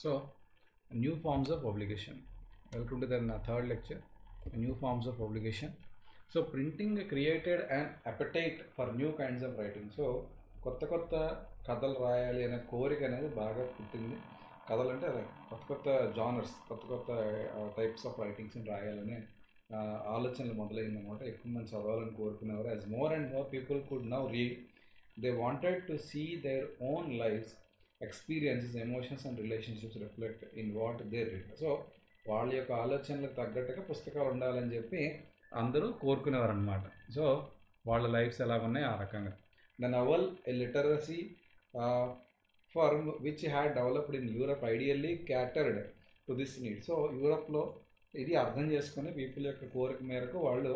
So, new forms of publication. Welcome to the third lecture, new forms of publication. So, printing created an appetite for new kinds of writing. So, కొత్త కొత్త కథలు రాయాలి అనే కోరిక అనేది బాగా పుట్టింది. కథలు అంటే అదే కొత్త కొత్త జానర్స్, కొత్త కొత్త టైప్స్ ఆఫ్ రైటింగ్స్ని రాయాలనే ఆలోచనలు మొదలైందన్నమాట. ఎక్కువ మంది చదవాలని కోరుకునేవారు. As more and more people could now read, they wanted to see their own lifes, experiences, emotions and relationships reflect in what they read. So వాళ్ళ యొక్క ఆలోచనలకు తగ్గట్టుగా పుస్తకాలు ఉండాలని చెప్పి అందరూ కోరుకునేవారు అనమాట. సో వాళ్ళ లైఫ్స్ ఎలా ఉన్నాయి ఆ రకంగా. The novel a literacy for which had developed in Europe ideally catered to this need. So యూరప్లో ఇది అర్థం చేసుకుని పీపుల్ యొక్క కోరిక మేరకు వాళ్ళు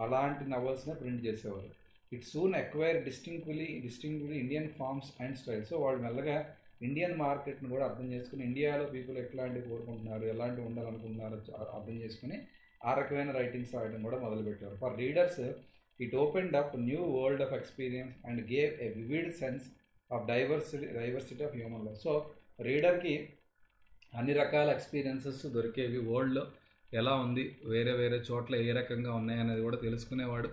అలాంటి నవల్స్నే ప్రింట్ చేసేవారు. It soon acquire distinctly Indian forms and style. So వాళ్ళు మెల్లగా ఇండియన్ మార్కెట్ని కూడా అర్థం చేసుకుని, ఇండియాలో పీపుల్ ఎట్లాంటివి కోరుకుంటున్నారు, ఎలాంటివి ఉండాలనుకుంటున్నారో అర్థం చేసుకుని ఆ రకమైన రైటింగ్స్ రాయడం కూడా మొదలుపెట్టారు. For readers it opened up new world of experience and gave a vivid sense of diversity of human life. So రీడర్కి అన్ని రకాల ఎక్స్పీరియన్సెస్ దొరికేవి, వరల్డ్లో ఎలా ఉంది, వేరే వేరే చోట్ల ఏ రకంగా ఉన్నాయనేది కూడా తెలుసుకునేవాడు.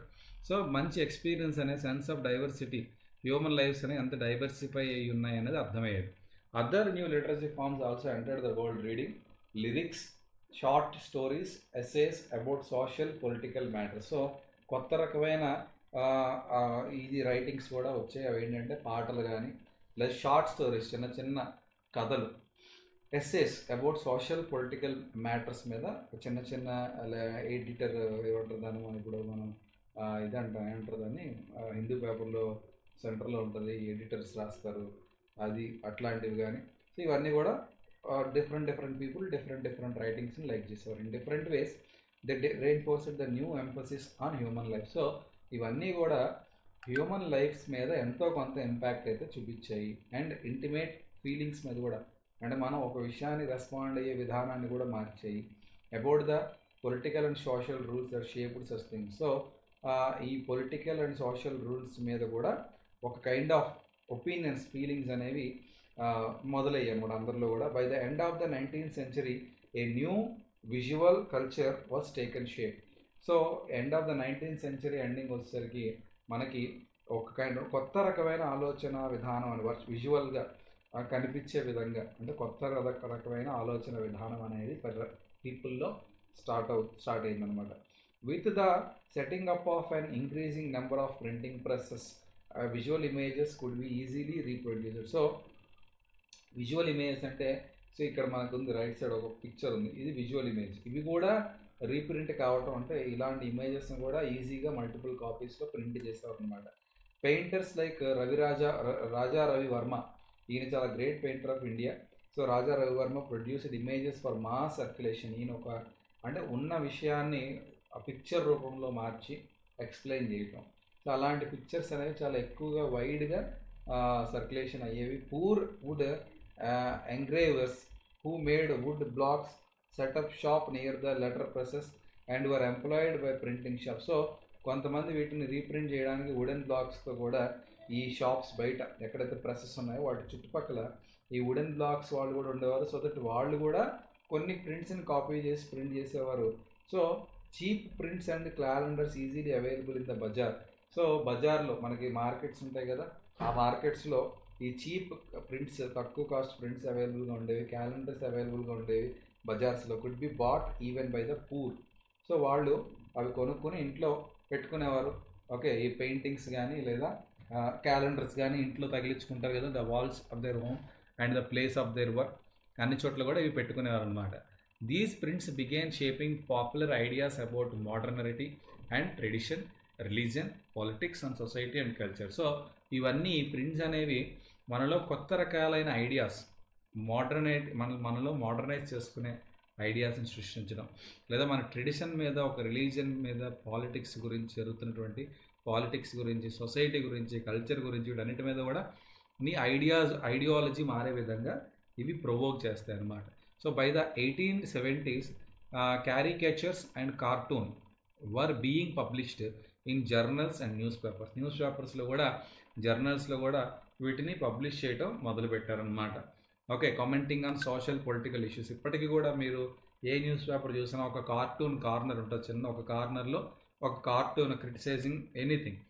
సో మంచి ఎక్స్పీరియన్స్ అనే sense of diversity, human lives అనేవి ఎంత డైవర్సిఫై అయ్యి ఉన్నాయి అనేది అర్థమయ్యేది. Other new literacy forms also entered the world, reading lyrics, short stories, essays about social political matters. So కొత్త రకమైన ఇది రైటింగ్స్ కూడా వచ్చాయి. అవి ఏంటంటే పాటలు కానీ, ప్లస్ షార్ట్ స్టోరీస్, చిన్న చిన్న కథలు, essays about social political matters మీద చిన్న చిన్న ఎడిటర్ ఏమంటారు దాన్ని, మనం ఇప్పుడు మనం ఏమంటారు దాన్ని, హిందూ పేపర్లో సెంటర్లో ఉంటుంది, ఎడిటర్స్ రాస్తారు, అది అట్లాంటివి కానీ. సో ఇవన్నీ కూడా డిఫరెంట్ పీపుల్ డిఫరెంట్ రైటింగ్స్ని లైక్ చేసేవారు. In different ways they reinforced the new emphasis on human life. So ఇవన్నీ కూడా హ్యూమన్ లైఫ్స్ మీద ఎంతో కొంత ఇంపాక్ట్ అయితే చూపించాయి. అండ్ ఇంటిమేట్ ఫీలింగ్స్ మీద కూడా, అంటే మనం ఒక విషయాన్ని రెస్పాండ్ అయ్యే విధానాన్ని కూడా మార్చాయి. About the political and social rules that shaped such things. So ఈ పొలిటికల్ అండ్ సోషల్ రూల్స్ మీద కూడా ఒక కైండ్ ఆఫ్ ఒపీనియన్స్, ఫీలింగ్స్ అనేవి మొదలయ్యాయి అన్నమాట అందరిలో కూడా. By the end of the 19th century a new visual culture was taken shape. So end of the 19th century ending వచ్చేసరికి మనకి ఒక కైండ్ కొత్త రకమైన ఆలోచన విధానం అని విజువల్గా కనిపించే విధంగా, అంటే కొత్త రకమైన ఆలోచన విధానం అనేది పీపుల్లో స్టార్ట్ అయిందనమాట. With the setting up of an increasing number of printing presses, visual images could be easily reproduced. So visual images అంటే, సో ఇక్కడ మనకు ఉంది రైట్ సైడ్ ఒక పిక్చర్ ఉంది, ఇది విజువల్ ఇమేజ్. ఇవి కూడా రీప్రింట్ కావటం, అంటే ఇలాంటి ఇమేజెస్ని కూడా ఈజీగా మల్టిపుల్ కాపీస్లో ప్రింట్ చేసేవారు అనమాట. పెయింటర్స్ లైక్ రాజా రవి వర్మ, ఈయన చాలా great painter of India. So Raja Ravi Varma produced images for mass circulation. ఈయన ఒక అంటే ఉన్న విషయాన్ని ఆ పిక్చర్ రూపంలో మార్చి ఎక్స్ప్లెయిన్ చేయటం. సో అలాంటి పిక్చర్స్ అనేవి చాలా ఎక్కువగా వైడ్గా సర్క్యులేషన్ అయ్యేవి. Poor wood engravers who made wood blocks set up shop near the letter presses and were employed by printing shops. So కొంతమంది వీటిని రీప్రింట్ చేయడానికి వుడెన్ బ్లాక్స్తో కూడా ఈ షాప్స్ బయట ఎక్కడైతే ప్రెసెస్ ఉన్నాయో వాటి చుట్టుపక్కల ఈ వుడెన్ బ్లాక్స్ వాళ్ళు కూడా ఉండేవారు. సో దట్ వాళ్ళు కూడా కొన్ని ప్రింట్స్ని కాపీ చేసి ప్రింట్ చేసేవారు. So cheap prints and calendars easily available in the bazaar. So బజార్లో మనకి మార్కెట్స్ ఉంటాయి కదా, ఆ మార్కెట్స్లో ఈ చీప్ ప్రింట్స్, తక్కువ కాస్ట్ ప్రింట్స్ అవైలబుల్గా ఉండేవి, క్యాలెండర్స్ అవైలబుల్గా ఉండేవి బజార్స్లో. Could be bought even by the poor. So వాళ్ళు అవి కొనుక్కొని ఇంట్లో పెట్టుకునేవారు. ఓకే, ఈ పెయింటింగ్స్ కానీ లేదా క్యాలెండర్స్ కానీ ఇంట్లో తగిలించుకుంటారు కదా, the walls of their home and the place of their work, అన్ని చోట్ల కూడా ఇవి పెట్టుకునేవారు అనమాట. These prints began shaping popular ideas about modernity and tradition, religion, politics and society and culture. So ఇవన్నీ ప్రింట్స్ అనేవి మనలో కొత్త రకాలైన ఐడియాస్, మనలో మోడర్నైజ్ చేసుకునే ఐడియాస్ని సృష్టించడం, లేదా మన ట్రెడిషన్ మీద, ఒక రిలీజియన్ మీద, పాలిటిక్స్ గురించి జరుగుతున్నటువంటి పాలిటిక్స్ గురించి, సొసైటీ గురించి, కల్చర్ గురించి, వీటన్నిటి మీద కూడా నీ ఐడియాలజీ మారే విధంగా ఇవి ప్రొవోక్ చేస్తాయి అన్నమాట. So by the 1870s caricatures and cartoon were being published in journals and news పేపర్స్లో కూడా, జర్నల్స్లో కూడా వీటిని పబ్లిష్ చేయటం మొదలుపెట్టారనమాట. Okay, commenting on social political issues. ఇప్పటికీ కూడా మీరు ఏ న్యూస్ పేపర్ చూసినా ఒక కార్టూన్ కార్నర్ ఉంటుంది, చిన్న ఒక కార్నర్లో ఒక కార్టూన్ క్రిటిసైజింగ్ ఎనీథింగ్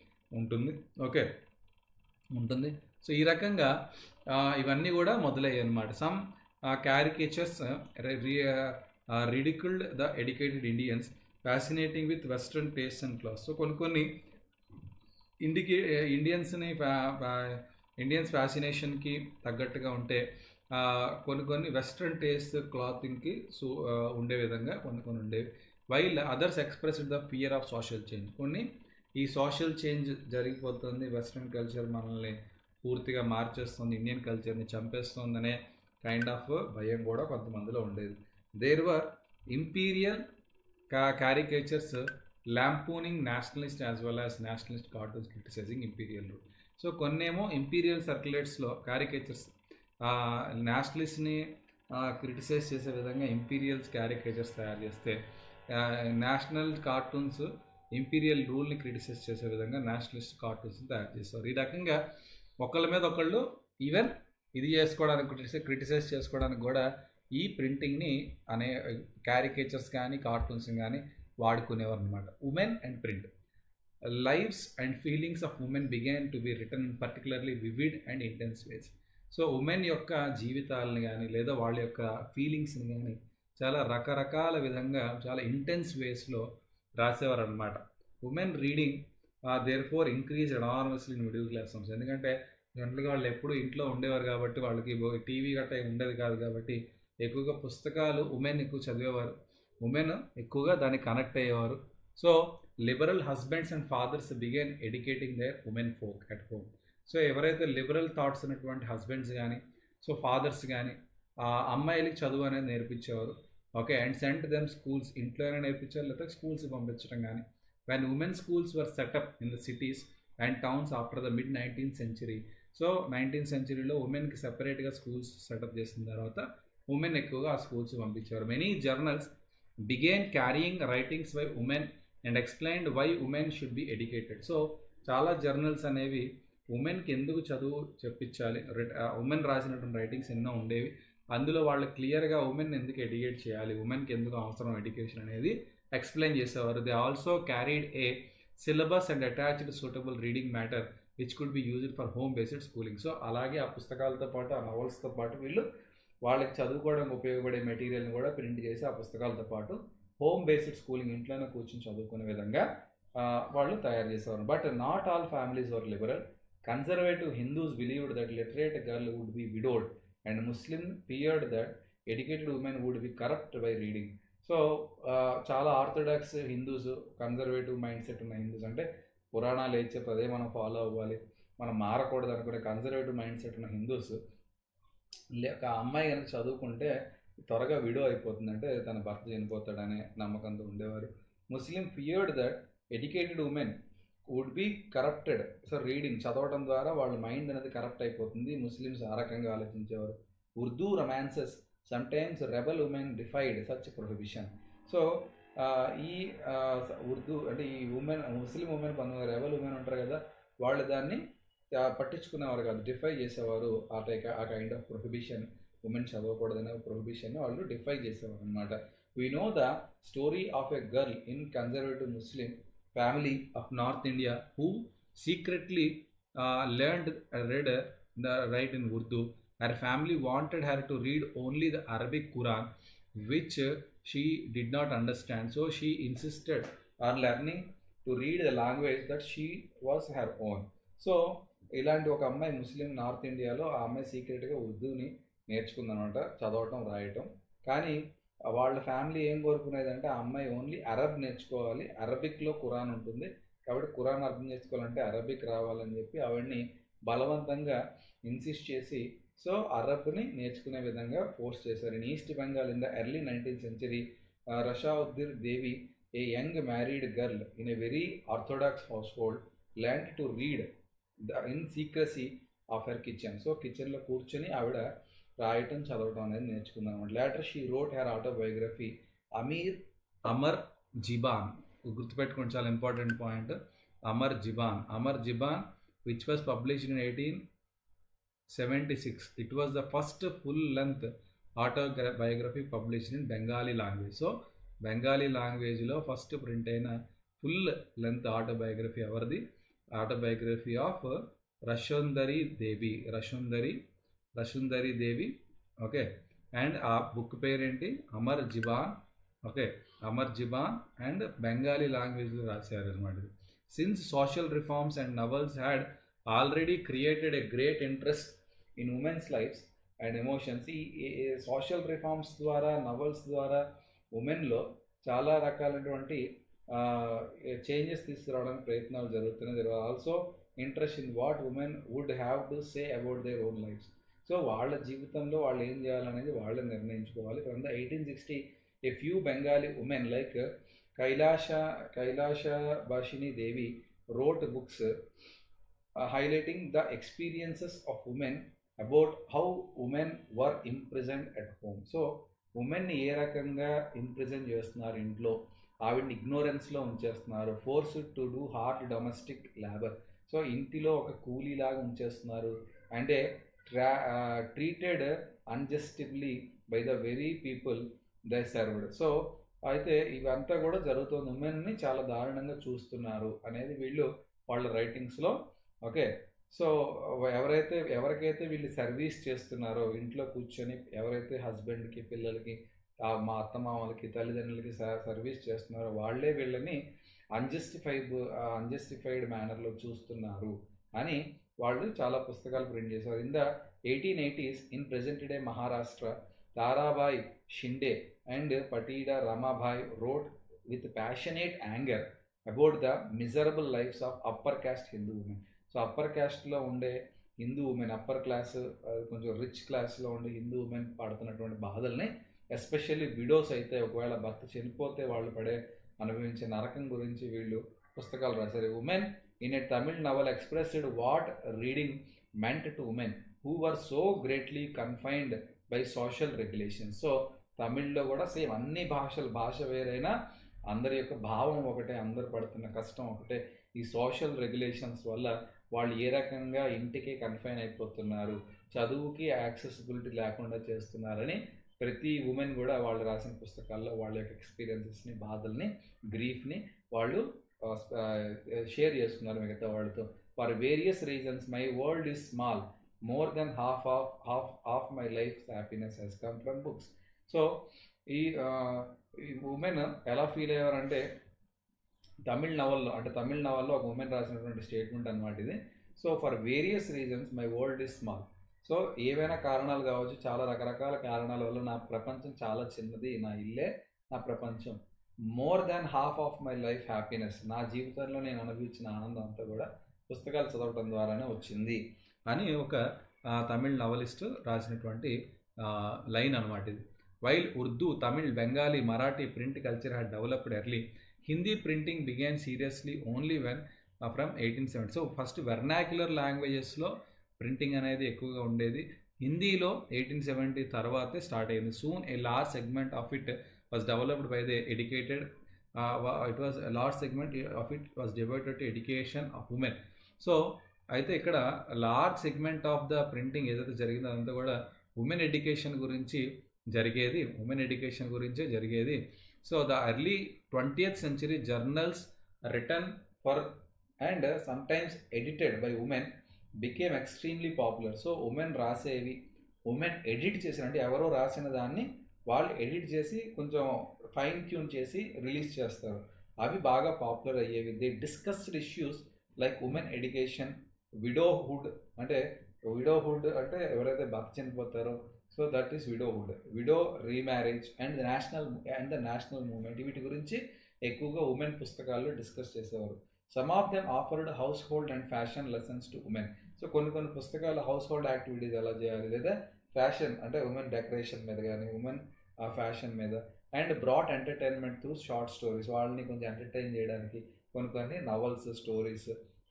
ఉంటుంది. ఓకే, ఉంటుంది. సో ఈ రకంగా ఇవన్నీ కూడా మొదలయ్యాయి అన్నమాట. Some caricatures ridiculed the educated Indians, fascinating with Western tastes and class. So కొన్ని ఇండియన్స్ ఫ్యాసినేషన్కి తగ్గట్టుగా ఉంటే కొన్ని వెస్ట్రన్ టేస్ట్ క్లాతింగ్కి ఉండే విధంగా కొన్ని ఉండేవి. While others express the fear of social change. కొన్ని ఈ సోషల్ చేంజ్ జరిగిపోతుంది, వెస్ట్రన్ కల్చర్ మనల్ని పూర్తిగా మార్చేస్తుంది, ఇండియన్ కల్చర్ని చంపేస్తుందనే కైండ్ ఆఫ్ భయం కూడా కొంతమందిలో ఉండేది. There were imperial caricatures lampooning nationalist as well as nationalist cartoons criticising imperial rule. So కొన్నేమో ఇంపీరియల్ సర్క్యులేట్స్లో క్యారికేచర్స్ నేషనలిస్ట్ని క్రిటిసైజ్ చేసే విధంగా ఇంపీరియల్స్ క్యారికేచర్స్ తయారు చేస్తే, నేషనల్ కార్టూన్స్ ఇంపీరియల్ రూల్ని క్రిటిసైజ్ చేసే విధంగా నేషనలిస్ట్ కార్టూన్స్ని తయారు చేస్తారు. ఈ రకంగా ఒకళ్ళ మీద ఒకళ్ళు ఈవెన్ ఇది చేసుకోవడానికి క్రిటిసైజ్ చేసుకోవడానికి కూడా ఈ ప్రింటింగ్ని అనే క్యారికేచర్స్ కానీ కార్టూన్స్ కానీ వాడుకునేవారు అనమాట. Women and print. Lives and feelings of women began to be return in particularly vivid and intense ways. So women యొక్క జీవితాలని కానీ లేదా వాళ్ళ యొక్క ఫీలింగ్స్ని కానీ చాలా రకరకాల విధంగా చాలా ఇంటెన్స్ వేస్లో రాసేవారు అనమాట. Women reading therefore increase enormously in middle class homes. ఎందుకంటే జనరల్గా వాళ్ళు ఎప్పుడు ఇంట్లో ఉండేవారు కాబట్టి వాళ్ళకి టీవీ గట్రా ఉండేది కాదు కాబట్టి ఎక్కువగా పుస్తకాలు ఉమెన్ ఎక్కువ చదివేవారు, ఉమెన్ ఎక్కువగా దానికి కనెక్ట్ అయ్యేవారు. So liberal husbands and fathers began educating their women folk at home. So ఎవరైతే లిబరల్ థాట్స్ ఉన్నటువంటి హస్బెండ్స్ కానీ సో ఫాదర్స్ కానీ అమ్మాయిలకి చదువు అనేది నేర్పించేవారు. Okay, and sent them schools, ఇంట్లోనే నేర్పించారు లేదా స్కూల్స్కి పంపించడం కానీ. When women schools were set up in the cities and towns after the mid 19th century. So 19th centuryలో ఉమెన్కి సెపరేట్గా స్కూల్స్ సెటప్ చేసిన తర్వాత ఉమెన్ ఎక్కువగా ఆ schools పంపించేవారు. Many journals began carrying writings by women and explained why women should be educated. So చాలా journals అనేవి ఉమెన్కి ఎందుకు చదువు చెప్పించాలి, ఉమెన్ రాసినటువంటి రైటింగ్స్ ఎన్నో ఉండేవి. అందులో వాళ్ళు క్లియర్గా ఉమెన్ ఎందుకు ఎడ్యుకేట్ చేయాలి, ఉమెన్కి ఎందుకు అవసరం ఎడ్యుకేషన్ అనేది ఎక్స్ప్లెయిన్ చేసేవారు. They also carried A syllabus and attached suitable reading matter which could be used for home based schooling. So అలాగే ఆ పుస్తకాలతో పాటు ఆ నవల్స్తో పాటు వీళ్ళు వాళ్ళకి చదువుకోవడానికి ఉపయోగపడే మెటీరియల్ని కూడా ప్రింట్ చేసి ఆ పుస్తకాలతో పాటు హోమ్ బేస్డ్ స్కూలింగ్, ఇంట్లోనే కూర్చొని చదువుకునే విధంగా వాళ్ళు తయారు చేసేవారు. But not all families were liberal. Conservative Hindus believed that literate girl would be widowed and Muslim feared that educated women would be corrupt by reading. So చాలా orthodox Hindus, conservative mindset ఉన్న Hindus, అంటే పురాణాలు ఏం చెప్తే అదే మనం follow అవ్వాలి, మనం మారకూడదు అనుకునే కన్జర్వేటివ్ మైండ్ సెట్ ఉన్న హిందూస్ లేక అమ్మాయి కనుక చదువుకుంటే త్వరగా విడో అయిపోతుంది, అంటే తన భర్త చనిపోతాడనే నమ్మకంతో ఉండేవారు. Muslim feared that educated women would be corrupted. So reading చదవడం ద్వారా వాళ్ళ మైండ్ అనేది కరప్ట్ అయిపోతుంది, ముస్లిమ్స్ ఆ రకంగా ఆలోచించేవారు. Urdu romances sometimes rebel women defied such prohibition. So ఈ ఉర్దూ అంటే ఈ ఉమెన్ ముస్లిం ఉమెన్ కొంతమంది రెబల్ ఉమెన్ ఉంటారు కదా, వాళ్ళు దాన్ని పట్టించుకునేవారు కాదు, డిఫై చేసేవారు. ఆ కైండ్ ఆఫ్ ప్రొహిబిషన్, ఉమెన్ చదవకూడదనే ప్రొహిబిషన్ వాళ్ళు డిఫై చేసేవారు అనమాట. We know the story of a girl in conservative Muslim family of north India who secretly read the write in Urdu. Her family wanted her to read only the Arabic Quran, which she did not understand. So she insisted on learning to read the language that she was her own. So ఇలాంటి ఒక అమ్మాయి ముస్లిం north ఇండియాలో ఆ అమ్మాయి సీక్రెట్గా ఉర్దూని నేర్చుకుందనమాట, చదవటం రాయటం. కానీ వాళ్ళ ఫ్యామిలీ ఏం కోరుకునేదంటే ఆ అమ్మాయి ఓన్లీ అరబ్ నేర్చుకోవాలి, అరబిక్లో ఖురాన్ ఉంటుంది కాబట్టి ఖురాన్ అర్థం చేసుకోవాలంటే అరబిక్ రావాలని చెప్పి ఆవిడ్ని బలవంతంగా ఇన్సిస్ట్ చేసి సో అరబ్ని నేర్చుకునే విధంగా ఫోర్స్ చేశారు. In East Bengal in the early 19th century, Rashauddin Devi, a young married girl in a very orthodox household, learned to read in secrecy of her kitchen. So కిచెన్లో కూర్చొని ఆవిడ రాయటం చదవటం అనేది నేర్చుకుందాం అనమాట. Later she wrote her autobiography Amar Jiban. గుర్తుపెట్టుకోండి, చాలా important point, Amar Jiban which was published in 76. It was the first full-length autobiography published in Bengali language. So, Bengali language lo first print aina full-length autobiography avardi autobiography of Rashundari Devi. Okay, and a book parenti Amar Jiban. Okay, Amar Jiban and Bengali language lo rasaru anamata. Since social reforms and novels had already created a great interest in women's lives and emotions, ఈ social reforms ద్వారా novels ద్వారా ఉమెన్లో చాలా రకాలైనటువంటి changes తీసుకురావడానికి ప్రయత్నాలు జరుగుతున్నాయి. There are also interest in what women would have to say about their own lives. So వాళ్ళ జీవితంలో వాళ్ళు ఏం చేయాలనేది వాళ్ళే నిర్ణయించుకోవాలి. From the 1860 a few Bengali women like Kailasha Bashini Devi wrote books highlighting the experiences of women about how women were imprisoned at home. So women ni ఏ రకంగా imprison చేస్తున్నారు, ఇంట్లో ఆవిడ్ని ఇగ్నోరెన్స్లో ఉంచేస్తున్నారు, forced to do hard domestic labour. So ఇంటిలో ఒక కూలీలాగా ఉంచేస్తున్నారు, అంటే treated unjustly by the very people they served. So అయితే ఇవంతా కూడా జరుగుతుంది, ఉమెన్ని చాలా దారుణంగా చూస్తున్నారు అనేది వీళ్ళు వాళ్ళ రైటింగ్స్లో. ఓకే, సో ఎవరికైతే వీళ్ళు సర్వీస్ చేస్తున్నారో, ఇంట్లో కూర్చొని ఎవరైతే హస్బెండ్కి, పిల్లలకి, మా అత్తమామలకి, తల్లిదండ్రులకి సర్వీస్ చేస్తున్నారో వాళ్ళే వీళ్ళని అన్జస్టిఫైడ్ మేనర్లో చూస్తున్నారు అని వాళ్ళు చాలా పుస్తకాలు ప్రింట్ చేశారు. In the 1880s in present day Maharashtra, Tarabai Shinde and Patida Ramabai wrote with passionate anger about the miserable lives of upper caste Hindu women. So upper caste lo unde Hindu women, upper class konచెం rich class lo unde Hindu women padutunnatuvanti బాధల్ని, especially widows అయితే ఒకవేళ భర్త చనిపోతే వాళ్ళు పడే అనుభవించే నరకం గురించి వీళ్ళు పుస్తకాలు రాశారు. Women in a Tamil novel expressed what reading meant to women who were so greatly confined by social regulations. So తమిళ్లో కూడా సేమ్ అన్ని భాష వేరైనా అందరి యొక్క భావం ఒకటే, అందరు పడుతున్న కష్టం ఒకటే. ఈ సోషల్ రెగ్యులేషన్స్ వల్ల వాళ్ళు ఏ రకంగా ఇంటికి కన్ఫైన్ అయిపోతున్నారు, చదువుకి యాక్సెసిబిలిటీ లేకుండా చేస్తున్నారని ప్రతి ఉమెన్ కూడా వాళ్ళు రాసిన పుస్తకాల్లో వాళ్ళ యొక్క ఎక్స్పీరియన్సెస్ని, బాధల్ని, గ్రీఫ్ని వాళ్ళు షేర్ చేస్తున్నారు మిగతా వాళ్ళతో. For various reasons my world is small, more than half my life happiness has come from books. So ఈ ఉమెన్ ఎలా ఫీల్ అయ్యారంటే తమిళ్ నవల్లో ఒక ఉమెన్ రాసినటువంటి స్టేట్మెంట్ అనమాట ఇది. So for various reasons my world is small. So ఏవైనా కారణాలు కావచ్చు, చాలా రకరకాల కారణాల వల్ల నా ప్రపంచం చాలా చిన్నది, నా ఇల్లే నా ప్రపంచం. More than half of my life happiness, నా జీవితంలో నేను అనుభవించిన ఆనందం అంతా కూడా పుస్తకాలు చదవటం ద్వారానే వచ్చింది అని ఒక తమిళ్ నవలిస్ట్ రాసినటువంటి లైన్ అనమాట ఇది. While Urdu, Tamil, Bengali, Marathi print culture had developed early, Hindi printing began seriously only when from 1870. So first vernacular languages lo printing అనేది ఎక్కువగా ఉండేది. హిందీలో 1870 తర్వాతే స్టార్ట్ అయింది. Soon a large segment of it was developed by the educated. It was a large segment of it was devoted to education of women. So అయితే ఇక్కడ large segment of the printing ఏదైతే జరిగిందో అదంతా కూడా women education గురించే జరిగేది. So the early 20th century journals written for and sometimes edited by women became extremely popular. So women రాసేవి, women edit చేసిన, అంటే ఎవరో రాసిన దాన్ని వాళ్ళు ఎడిట్ చేసి కొంచెం ఫైన్ ట్యూన్ చేసి రిలీజ్ చేస్తారు, అవి బాగా పాపులర్ అయ్యేవి. They discussed issues like women education, widowhood అంటే ఎవరైతే భర్త చనిపోతారో, so that is widow remarriage and the national movement, వీటి గురించి ఎక్కువగా ఉమెన్ పుస్తకాల్లో డిస్కస్ చేసేవారు. Some of them offered household and fashion lessons to women. So కొన్ని పుస్తకాలు హౌస్ హోల్డ్ యాక్టివిటీస్ ఎలా చేయాలి, లేదా ఫ్యాషన్ అంటే ఉమెన్ డెకరేషన్ మీద కానీ, ఉమెన్ ఫ్యాషన్ మీద, and brought entertainment through short stories, వాళ్ళని కొంచెం ఎంటర్టైన్ చేయడానికి కొన్ని నవల్స్, స్టోరీస్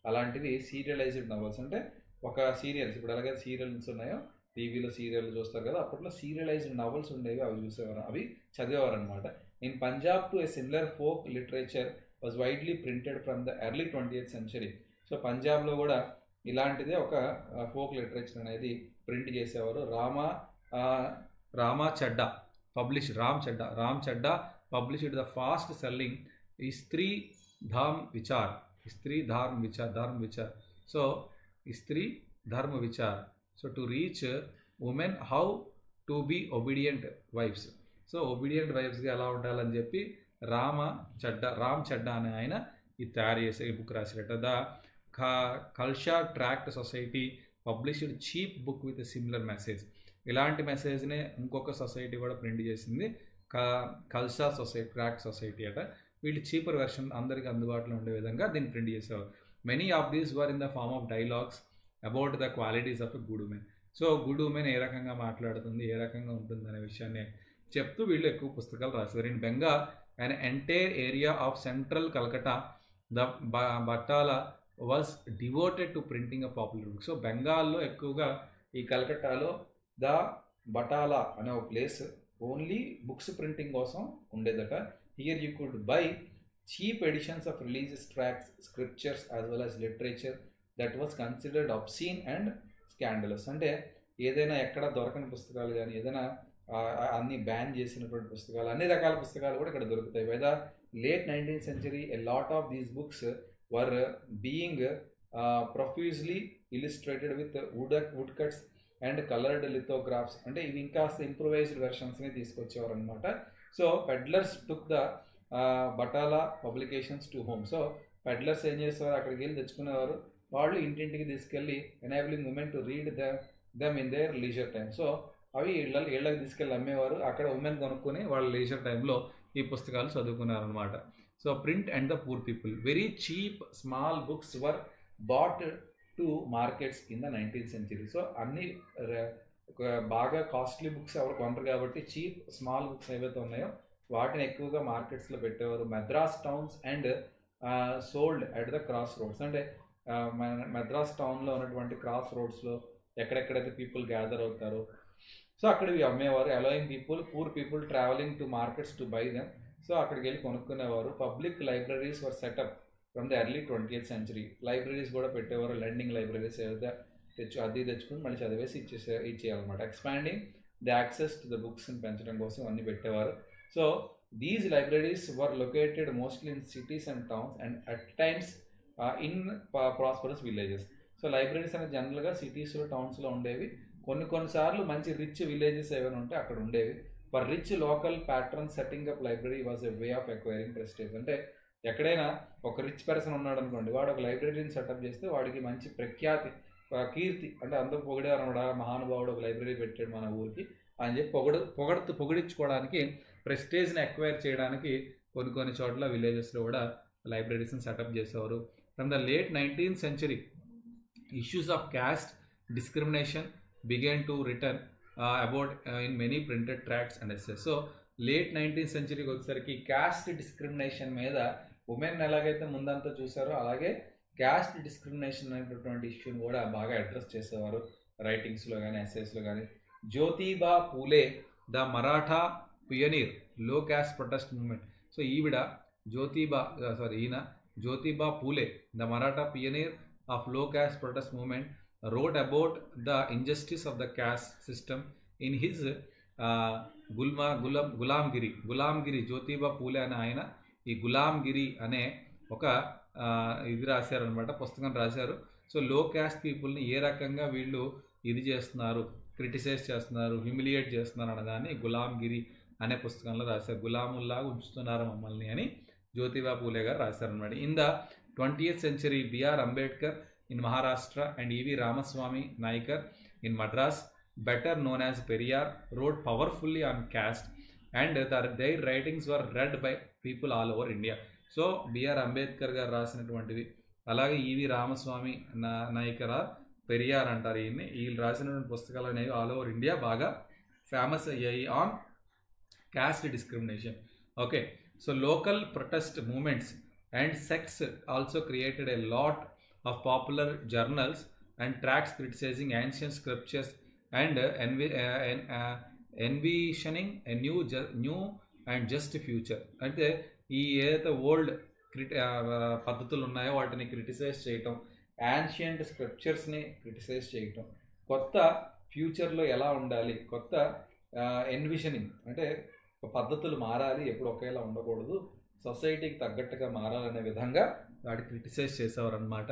అలాంటివి. సీరియలైజ్డ్ నవల్స్ అంటే ఒక సీరియల్స్, ఇప్పుడు ఎలాగైతే సీరియల్స్ ఉన్నాయో టీవీలో సీరియల్ చూస్తారు కదా, అప్పట్లో సీరియలైజ్డ్ నవల్స్ ఉండేవి, అవి చూసేవారు, అవి చదివేవారు అనమాట. In Punjab too a similar folk literature was widely printed from the early 20th century. So పంజాబ్లో కూడా ఇలాంటిదే ఒక ఫోక్ లిటరేచర్ అనేది ప్రింట్ చేసేవారు. Rama Chadha publish Ram Chadha published the fast selling Stri Dharma Vichar so Stri Dharma Vichar so to reach women how to be obedient wives. So obedient వైఫ్స్గా ఎలా ఉండాలని చెప్పి రామ్ చెడ్డా అనే ఆయన ఇది తయారు చేసే ఈ బుక్ రాసినట్టు. The Khalsa Tract Society published cheap book with similar message. ఇలాంటి మెసేజ్నే ఇంకొక సొసైటీ కూడా ప్రింట్ చేసింది, కల్షా సొసైటీ ట్రాక్ట్ సొసైటీ అట. వీళ్ళు చీపర్ వెర్షన్ అందరికీ అందుబాటులో ఉండే విధంగా దీన్ని ప్రింట్ చేసేవారు. Many of these were in the form of dialogues about the qualities of a good women. So good women ఏ రకంగా మాట్లాడుతుంది, ఏ రకంగా ఉంటుంది అనే విషయాన్ని చెప్తూ వీళ్ళు ఎక్కువ పుస్తకాలు రాశారు. In Bengal and entire area of central Calcutta the Battala was devoted to printing a popular book. So బెంగాల్లో ఎక్కువగా ఈ కలకట్టాలో ద బటాలా అనే ఒక ప్లేస్ ఓన్లీ బుక్స్ ప్రింటింగ్ కోసం ఉండేదట. Here you could buy cheap editions of religious tracts, scriptures as well as literature that was considered obscene and scandalous. అంటే ఏదైనా ఎక్కడ దొరకని పుస్తకాలు కానీ, ఏదైనా అన్ని బ్యాన్ చేసినటువంటి పుస్తకాలు, అన్ని రకాల పుస్తకాలు కూడా ఇక్కడ దొరుకుతాయి. By the late 19th century a lot of these books were being profusely illustrated with woodcuts and colored lithographs. అంటే ఇవి ఇంకా ఇంప్రూవైజ్డ్ వెర్షన్స్ని తీసుకొచ్చేవారు అనమాట. So peddlers took the Batala publications to home. So peddlers ఏం చేసేవారు, అక్కడికి వెళ్ళి తెచ్చుకునేవారు, వాళ్ళు ఇంటింటికి తీసుకెళ్ళి enabling women to read them in there leisure time. So అవి ఇళ్ళకి తీసుకెళ్ళి అమ్మేవారు, అక్కడ ఉమెన్ కొనుక్కొని వాళ్ళ లీజర్ టైంలో ఈ పుస్తకాలు చదువుకున్నారనమాట. So print and the poor people, very cheap small books were bought to markets in the 19th century. So అన్ని బాగా కాస్ట్లీ బుక్స్ ఎవరు కొనరు కాబట్టి చీప్ స్మాల్ బుక్స్ ఏవైతే ఉన్నాయో వాటిని ఎక్కువగా మార్కెట్స్లో పెట్టేవారు. Madras towns and sold at the cross roads. అంటే మద్రాస్ టౌన్లో ఉన్నటువంటి క్రాస్ రోడ్స్లో ఎక్కడెక్కడైతే పీపుల్ గ్యాదర్ అవుతారో సో అక్కడ ఇవి అమ్మేవారు. Allowing poor people travelling to markets to buy them. So అక్కడికి వెళ్ళి కొనుక్కునేవారు. Public libraries were set up from the early 20th century. Libraries కూడా పెట్టేవారు, లెండింగ్ లైబ్రరీస్ ఏదైతే తెచ్చుకుని మళ్ళీ చదివేసి ఇచ్చేయాలన్నమాట. Expanding the access to the బుక్స్ని పెంచడం కోసం అన్నీ పెట్టేవారు. So these libraries were located mostly in cities and towns and at times in prosperous villages. So libraries అనేది జనరల్గా సిటీస్లో టౌన్స్లో ఉండేవి, కొన్నిసార్లు మంచి రిచ్ విలేజెస్ ఏమైనా ఉంటే అక్కడ ఉండేవి. For rich local pattern setting up library was a way of acquiring prestige. అంటే ఎక్కడైనా ఒక రిచ్ పర్సన్ ఉన్నాడు అనుకోండి, వాడు ఒక లైబ్రరీని సెటప్ చేస్తే వాడికి మంచి ప్రఖ్యాతి, కీర్తి, అంటే అందరూ పొగిడారు అనమాట, మహానుభావుడు ఒక లైబ్రరీ పెట్టాడు మన ఊరికి అని చెప్పి పొగిడించుకోవడానికి, ప్రెస్టేజ్ని ఎక్వైర్ చేయడానికి కొన్ని చోట్ల విలేజెస్లో కూడా లైబ్రరీస్ని సెటప్ చేసేవారు. From the late 19th century issues of caste discrimination began to return about in many printed tracts and essays. So late 19th century వచ్చేసరికి క్యాస్ట్ డిస్క్రిమినేషన్ మీద ఉమెన్ ఎలాగైతే ముందంతా చూసారో అలాగే క్యాస్ట్ డిస్క్రిమినేషన్ అనేటటువంటి ఇష్యూని కూడా బాగా అడ్రస్ చేసేవారు రైటింగ్స్లో కానీ ఎస్సేస్లో కానీ. జ్యోతిబా పూలే ద మరాఠా పియనీర్ లో క్యాస్ట్ ప్రొటెస్ట్ మూవ్మెంట్. సో ఈయన జ్యోతిబా పూలే ద మరాఠా పియనీర్ ఆఫ్ లో caste protest movement wrote about the injustice of the caste system in his Gulamgiri. Jyotiba Phule అనే ఆయన ఈ గులాంగిరి అనే ఒక ఇది రాశారనమాట, పుస్తకం రాశారు. సో లో క్యాస్ట్ పీపుల్ని ఏ రకంగా వీళ్ళు ఇది చేస్తున్నారు, క్రిటిసైజ్ చేస్తున్నారు, హ్యూమిలియేట్ చేస్తున్నారు అన్నదాన్ని గులాంగిరి అనే పుస్తకంలో రాశారు. గులాముల్లాగా ఉంచుతున్నారు మమ్మల్ని అని జ్యోతిబా పూలే గారు రాశారనమాట. In the 20th century BR Ambedkar in Maharashtra and E.V. Ramaswamy Naikar in Madras, better known as Periyar, wrote powerfully on caste and their writings were read by people all over India. So B R Ambedkar garu రాసినటువంటివి, అలాగే ఈవి రామస్వామి నాయకర్ పెరియార్ అంటారు ఈయన్ని, వీళ్ళు రాసినటువంటి పుస్తకాలు అనేవి all over India బాగా famous అయ్యాయి on caste discrimination. Okay, so local protest movements and sects also created a lot of popular journals and tracts criticizing ancient scriptures and envisioning a new and just future. అంటే ఈ ఏదైతే old పద్ధతులు ఉన్నాయో వాటిని criticise చేయటం ancient స్క్రిప్చర్స్ని criticise చేయటం, కొత్త ఫ్యూచర్లో ఎలా ఉండాలి, కొత్త ఎన్విజనింగ్ అంటే పద్ధతులు మారాలి, ఎప్పుడు ఒకేలా ఉండకూడదు, సొసైటీకి తగ్గట్టుగా మారాలనే విధంగా వాడు క్రిటిసైజ్ చేసేవారు అనమాట.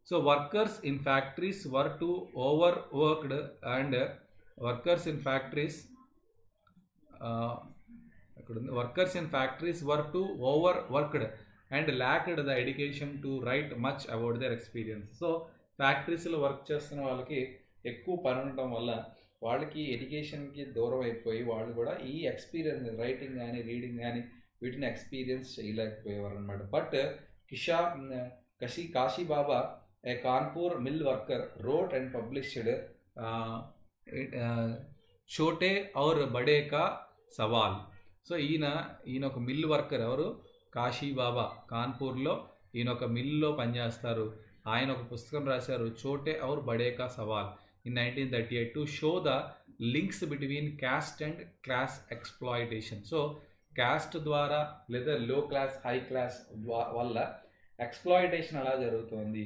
So workers in factories were to over worked and workers in factories workers in factories were too overworked and lacked the education to write much about their experience. సో ఫ్యాక్టరీస్లో వర్క్ చేస్తున్న వాళ్ళకి ఎక్కువ పని ఉండటం వల్ల వాళ్ళకి ఎడ్యుకేషన్కి దూరం అయిపోయి వాళ్ళు కూడా ఈ ఎక్స్పీరియన్స్ రైటింగ్ కానీ రీడింగ్ కానీ వీటిని ఎక్స్పీరియన్స్ చేయలేకపోయేవారు అనమాట. But Kashibaba a Kanpur mill worker wrote and published Chhote Aur బడే కా సవాల్. సో ఈయన ఒక మిల్ వర్కర్, ఎవరు, కాశీబాబా, కాన్పూర్లో ఈయన ఒక మిల్లో పనిచేస్తారు. ఆయన ఒక పుస్తకం రాశారు, చోటే ఔర్ బడే కా సవాల్, in 1938 to show the links between caste and class exploitation. So caste ద్వారా లేదా లో క్లాస్ హై క్లాస్ వల్ల ఎక్స్ప్లాయిటేషన్ ఎలా జరుగుతుంది,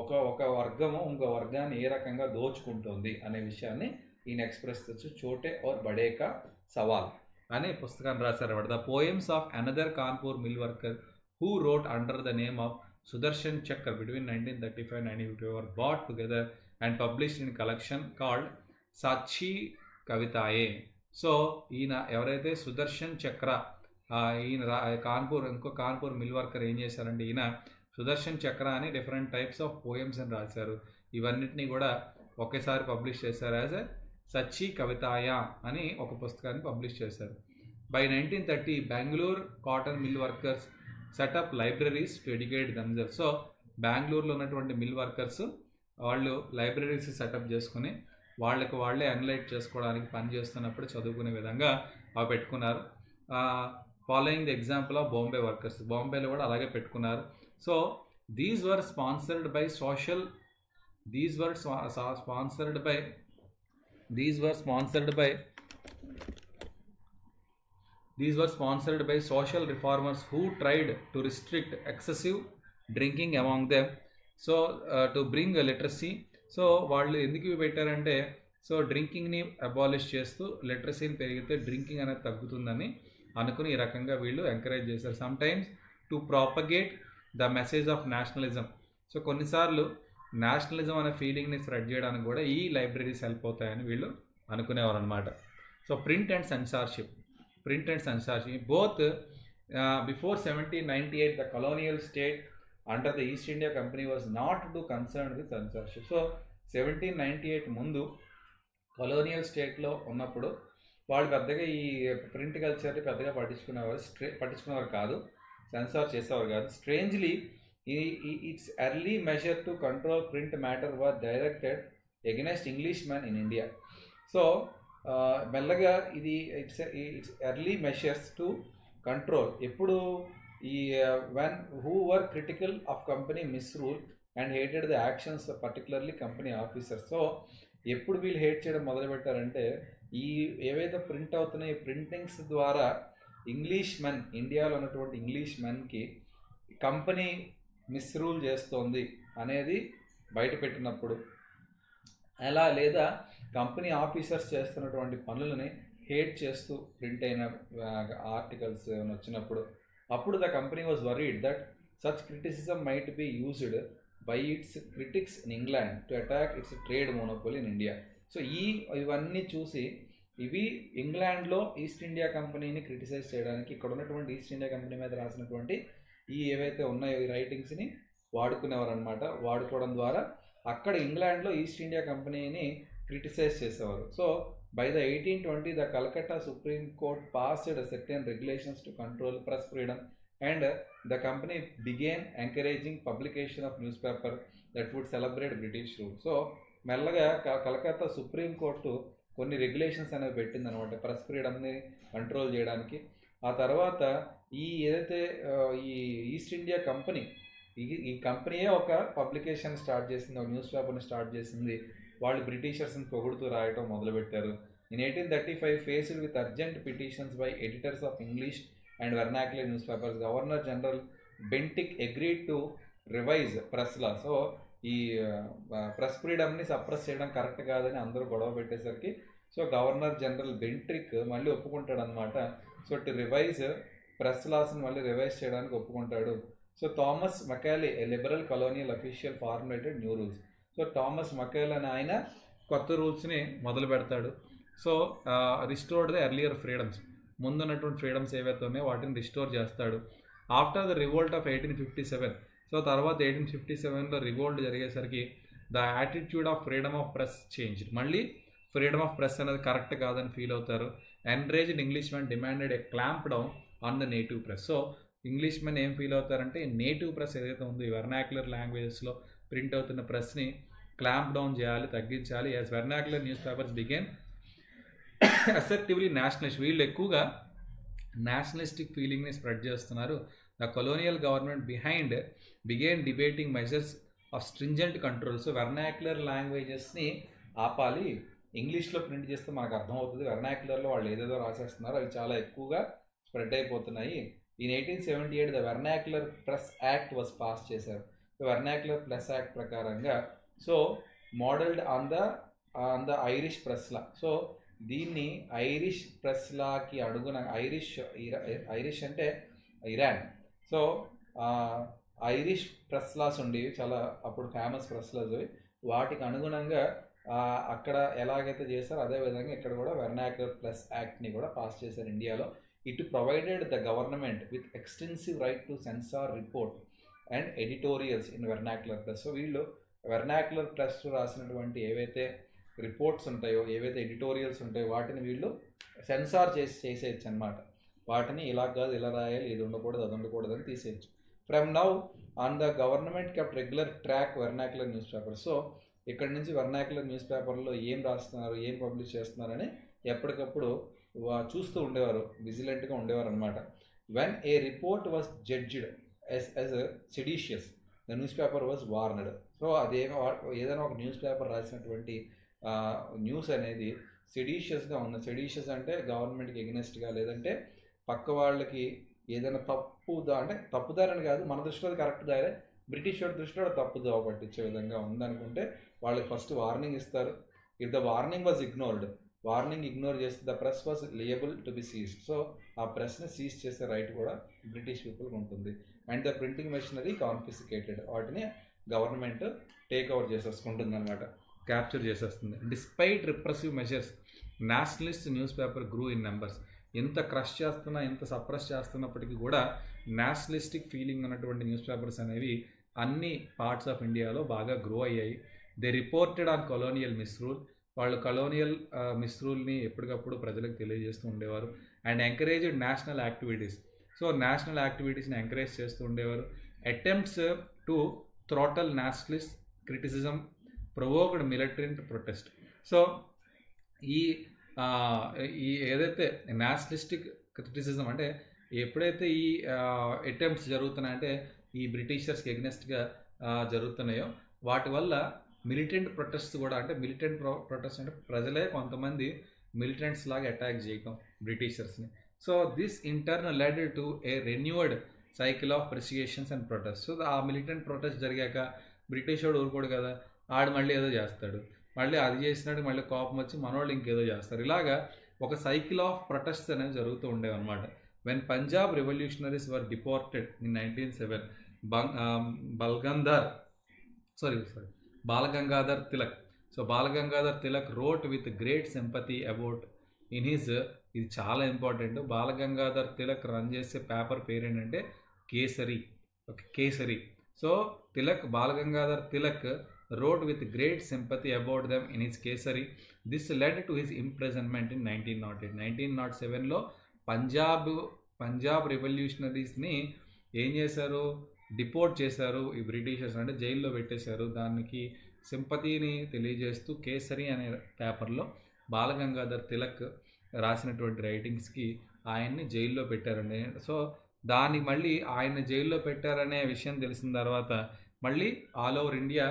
ఒక వర్గము ఇంకో వర్గాన్ని ఏ రకంగా దోచుకుంటుంది అనే విషయాన్ని ఈయన ఎక్స్ప్రెస్ చేస్తూ చోటే ఔర్ బడే కా సవాల్ అనే పుస్తకాన్ని రాశారు. The poems of another Kanpur mill worker who wrote under the name of Sudarshan Chakra between 1935 and 1950 were brought together and published in collection called Sakshi Kavitaye. సో ఈయన ఎవరైతే సుదర్శన్ చక్ర, ఈయన కాన్పూర్ మిల్ వర్కర్ ఏం చేశారంటే ఈయన సుదర్శన్ చక్ర అని డిఫరెంట్ టైప్స్ ఆఫ్ పోయమ్స్ అని రాశారు. ఇవన్నిటినీ కూడా ఒకేసారి పబ్లిష్ చేశారు. యాజ్ ఎ సచ్చి కవితాయ అని ఒక పుస్తకాన్ని పబ్లిష్ చేశారు. By 1930 Bengaluru cotton mill workers set up libraries to educate themselves. So బెంగళూరులో ఉన్నటువంటి మిల్ వర్కర్స్ వాళ్ళు లైబ్రరీస్ సెటప్ చేసుకుని వాళ్ళే అనలైట్ చేసుకోవడానికి పని చేస్తున్నప్పుడు చదువుకునే విధంగా అవి పెట్టుకున్నారు. Following the example of Bombay workers, బాంబేలో కూడా అలాగే పెట్టుకున్నారు. So these were sponsored by social reformers who tried to restrict excessive drinking among them. So to bring literacy. So వాళ్ళు ఎందుకు పెట్టారంటే, సో డ్రింకింగ్ని అబాలిష్ చేస్తూ లిటరసీని పెరిగితే డ్రింకింగ్ అనేది తగ్గుతుందని అనుకుని ఈ రకంగా వీళ్ళు ఎంకరేజ్ చేశారు. Sometimes to propagate the message of nationalism. So కొన్నిసార్లు నేషనలిజం అనే ఫీలింగ్ని స్ప్రెడ్ చేయడానికి కూడా ఈ లైబ్రరీస్ హెల్ప్ అవుతాయని వీళ్ళు అనుకునేవారు అనమాట. So print and censorship both before 1798 the colonial state under the East India Company was not too concerned with censorship. So 1798 ముందు కొలోనియల్ స్టేట్లో ఉన్నప్పుడు వాళ్ళు పెద్దగా ఈ ప్రింట్ కల్చర్ని పెద్దగా పట్టించుకునేవారు కాదు, సెన్సార్ చేసేవారు కాదు. Strangely it's early measure to control print matter was directed against English man in India. So మెల్లగా ఇది it's early measures to control ఎప్పుడు ఈ when who were critical of company మిస్రూల్ and hated the actions particularly company officers. So ఎప్పుడు వీళ్ళు hate చేయడం మొదలుపెట్టారంటే, ఈ ఏవైతే print అవుతున్నాయి ఈ ప్రింటింగ్స్ ద్వారా ఇంగ్లీష్ మెన్, ఇండియాలో ఉన్నటువంటి ఇంగ్లీష్ మెన్కి కంపెనీ మిస్రూల్ చేస్తోంది అనేది బయట పెట్టినప్పుడు, అలా లేదా కంపెనీ ఆఫీసర్స్ చేస్తున్నటువంటి పనులని హేట్ చేస్తూ ప్రింట్ అయిన ఆర్టికల్స్ వచ్చినప్పుడు, అప్పుడు the company was worried that such criticism might be used by it's critics in England to attack it's trade monopoly in India. So ఇవన్నీ చూసి ఇవి ఇంగ్లాండ్లో ఈస్ట్ ఇండియా కంపెనీని క్రిటిసైజ్ చేయడానికి ఇక్కడ ఉన్నటువంటి ఈస్ట్ ఇండియా కంపెనీ మీద రాసినటువంటి ఈ ఏవైతే ఉన్నాయో ఈ రైటింగ్స్ని వాడుకునేవారు అనమాట. వాడుకోవడం ద్వారా అక్కడ ఇంగ్లాండ్లో ఈస్ట్ ఇండియా కంపెనీని క్రిటిసైజ్ చేసేవారు. So by the 1820 the Calcutta supreme court passed certain regulations to control press freedom and the company began encouraging publication of newspaper that would celebrate British rule. So మెల్లగా కలకత్తా సుప్రీం కోర్టు కొన్ని regulations అనేవి పెట్టింది అనమాట press ఫ్రీడమ్ని control చేయడానికి. ఆ తర్వాత ఏదైతే ఈ ఈస్ట్ ఇండియా కంపెనీ ఈ కంపెనీయే ఒక పబ్లికేషన్ స్టార్ట్ చేసింది, ఒక న్యూస్ పేపర్ని స్టార్ట్ చేసింది. వాళ్ళు బ్రిటిషర్స్ని పొగుడుతూ రాయటం మొదలుపెట్టారు. In 1835 faced with urgent petitions by editors of English and vernacular newspapers, Governor General Bentinck agreed to revise press law. So ఈ ప్రెస్ ఫ్రీడమ్ని సప్రెస్ చేయడం కరెక్ట్ కాదని అందరూ గొడవ పెట్టేసరికి సో గవర్నర్ జనరల్ బెంట్రిక్ మళ్ళీ ఒప్పుకుంటాడు అనమాట. సో టు రివైజ్ ప్రెస్ లాస్ని మళ్ళీ రివైజ్ చేయడానికి ఒప్పుకుంటాడు. So Thomas Macaulay a liberal colonial official formulated new rules. So Thomas Macaulay అని ఆయన కొత్త రూల్స్ని మొదలు పెడతాడు. So restored the earlier freedoms, ముందున్నటువంటి ఫ్రీడమ్స్ ఏవైతే ఉన్నాయో వాటిని రిస్టోర్ చేస్తాడు. After the revolt of 1857, so తర్వాత 1857లో రివోల్ట్ జరిగేసరికి the attitude of freedom of press change, మళ్ళీ ఫ్రీడమ్ ఆఫ్ ప్రెస్ అనేది కరెక్ట్ కాదని ఫీల్ అవుతారు. ఎండ్రేజ్డ్ Englishman demanded a clamp down on the native press. So Englishmen ఏం feel అవుతారంటే native press ఏదైతే ఉందో ఈ వెర్నాక్యులర్ లాంగ్వేజెస్లో ప్రింట్ అవుతున్న ప్రెస్ని క్లాంప్ డౌన్ చేయాలి, తగ్గించాలి. As vernacular newspapers began assertively nationalist, వీళ్ళు ఎక్కువగా నేషనలిస్టిక్ ఫీలింగ్ని స్ప్రెడ్ చేస్తున్నారు. The colonial government began debating measures of stringent control. So vernacular లాంగ్వేజెస్ని ఆపాలి, ఇంగ్లీష్లో ప్రింట్ చేస్తే మనకు అర్థమవుతుంది, వెర్నాక్యులర్లో వాళ్ళు ఏదేదో రాసేస్తున్నారు అవి చాలా ఎక్కువగా స్ప్రెడ్ అయిపోతున్నాయి. In 1878 the vernacular press act was pass చేశారు. వెర్నాక్యులర్ ప్రెస్ యాక్ట్ ప్రకారంగా so modelled on the Irish press law. So దీన్ని ఐరిష్ ప్రెస్ లాకి అడుగున ఐరిష్ అంటే Iran. So Irish press laws ఉండేవి చాలా అప్పుడు ఫేమస్ ప్రెస్ లాస్, వాటికి అనుగుణంగా అక్కడ ఎలాగైతే చేస్తారో అదేవిధంగా ఇక్కడ కూడా వెర్నాక్యులర్ ప్రెస్ యాక్ట్ని కూడా పాస్ చేశారు ఇండియాలో. It provided the government with extensive right to censor report and editorials in vernacular press. So వీళ్ళు వెర్నాక్యులర్ ప్రెస్ రాసినటువంటి ఏవైతే రిపోర్ట్స్ ఉంటాయో, ఏవైతే ఎడిటోరియల్స్ ఉంటాయో వాటిని వీళ్ళు సెన్సార్ చేసేయచ్చు అనమాట. వాటిని ఇలా కాదు, ఇలా రాయాలి, ఇది ఉండకూడదు, అది ఉండకూడదు అని తీసేయచ్చు. From now on the government kept regular track vernacular newspaper. So ఇక్కడ నుంచి వెర్నాక్యులర్ న్యూస్ పేపర్లో ఏం రాస్తున్నారు, ఏం పబ్లిష్ చేస్తున్నారని ఎప్పటికప్పుడు చూస్తూ ఉండేవారు, విజిలెంట్గా ఉండేవారు అనమాట. When a report was judged as seditious the newspaper was warned. So ఏదైనా ఒక న్యూస్ పేపర్ రాసినటువంటి న్యూస్ అనేది సెడిషియస్గా ఉన్న, సెడిషియస్ అంటే గవర్నమెంట్కి ఎగ్నెస్ట్గా లేదంటే పక్క వాళ్ళకి ఏదైనా అంటే తప్పుదారని కాదు, మన దృష్టిలో అది కరెక్ట్ దారే, బ్రిటిష్ వాడి దృష్టిలో తప్పు దోవ పట్టించే విధంగా ఉందనుకుంటే వాళ్ళకి ఫస్ట్ వార్నింగ్ ఇస్తారు. If the warning was ignored, warning ignore చేస్తే the press was liable to be seized. So ఆ ప్రెస్ని సీజ్ చేసే రైట్ కూడా బ్రిటిష్ పీపుల్కి ఉంటుంది. And the printing machinery confiscated, వాటిని గవర్నమెంట్ టేక్ ఓవర్ చేసేసుకుంటుంది అనమాట, క్యాప్చర్ చేసేస్తుంది. Despite repressive measures nationalist newspaper grew in numbers. ఎంత క్రష్ చేస్తున్నా, ఎంత సప్రెస్ చేస్తున్నప్పటికీ కూడా నేషనలిస్టిక్ ఫీలింగ్ ఉన్నటువంటి న్యూస్ పేపర్స్ అనేవి అన్ని పార్ట్స్ ఆఫ్ ఇండియాలో బాగా గ్రో అయ్యాయి. They reported on colonial misrule, వాళ్ళు కలోనియల్ మిస్రూల్ని ఎప్పటికప్పుడు ప్రజలకు తెలియజేస్తూ ఉండేవారు. And encouraged national activities, so national యాక్టివిటీస్ని ఎంకరేజ్ చేస్తూ ఉండేవారు. Attempts to throttle nationalist criticism provoked militant protest. So ఈ ఏదైతే నేషనలిస్టిక్ క్రిటిసిజం అంటే ఎప్పుడైతే ఈ అటెంప్ట్స్ జరుగుతున్నాయంటే ఈ బ్రిటిషర్స్కి ఎగ్నెస్ట్గా జరుగుతున్నాయో వాటి వల్ల మిలిటెంట్ ప్రొటెస్ట్ కూడా, అంటే మిలిటెంట్ ప్రొటెస్ట్ అంటే ప్రజలే కొంతమంది మిలిటెంట్స్ లాగా అటాక్ చేయటం బ్రిటిషర్స్ని. So this in turn led to a renewed cycle of persecutions and protest. So ఆ మిలిటెంట్ ప్రొటెస్ట్ జరిగాక బ్రిటిష్ వాడు ఊరుకోడు కదా, ఆడు మళ్ళీ ఏదో చేస్తాడు, మళ్ళీ అది చేసినాడు మళ్ళీ కోపం వచ్చి మనోళ్ళు ఇంకేదో చేస్తారు. ఇలాగా ఒక సైకిల్ ఆఫ్ ప్రొటెస్ట్ అనేవి జరుగుతూ ఉండేవి అనమాట. When Punjab revolutionaries were deported in 1907, Balgangadhar Tilak. So Balgangadhar Tilak wrote with great sympathy about in his, ఇది చాలా ఇంపార్టెంట్, బాలగంగాధర్ తిలక్ రన్ చేసే పేపర్ పేరు ఏంటంటే Kesari. Okay, Kesari. So Balgangadhar Tilak wrote with great sympathy about them in his Kesari. This led to his imprisonment in 1908. 1907లో Punjab రెవల్యూషనరీస్ని ఏం చేశారు, deport చేశారు ఈ Britishers, అంటే జైల్లో పెట్టేశారు. దానికి సింపతిని తెలియజేస్తూ కేసరి అనే పేపర్లో బాలగంగాధర్ తిలక్ రాసినటువంటి రైటింగ్స్కి ఆయన్ని జైల్లో పెట్టారండి. సో దానికి మళ్ళీ ఆయన జైల్లో పెట్టారనే విషయం తెలిసిన తర్వాత మళ్ళీ ఆల్ ఓవర్ ఇండియా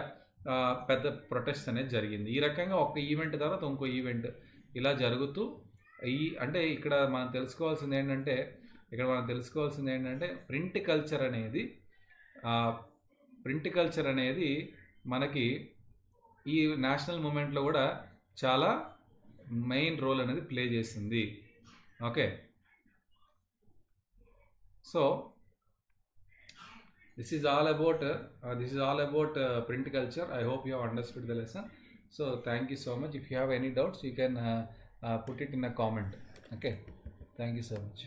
పెద్ద ప్రొటెస్ట్ అనేది జరిగింది. ఈ రకంగా ఒక ఈవెంట్ తర్వాత ఇంకో ఈవెంట్ ఇలా జరుగుతూ అంటే ఇక్కడ మనం తెలుసుకోవాల్సింది ఏంటంటే ప్రింట్ కల్చర్ అనేది మనకి ఈ నేషనల్ మూమెంట్లో కూడా చాలా మెయిన్ రోల్ అనేది ప్లే చేసింది. Okay, so this is all about print culture. I hope you have understood the lesson. So thank you so much. If you have any doubts, you can put it in a comment. Okay, thank you so much.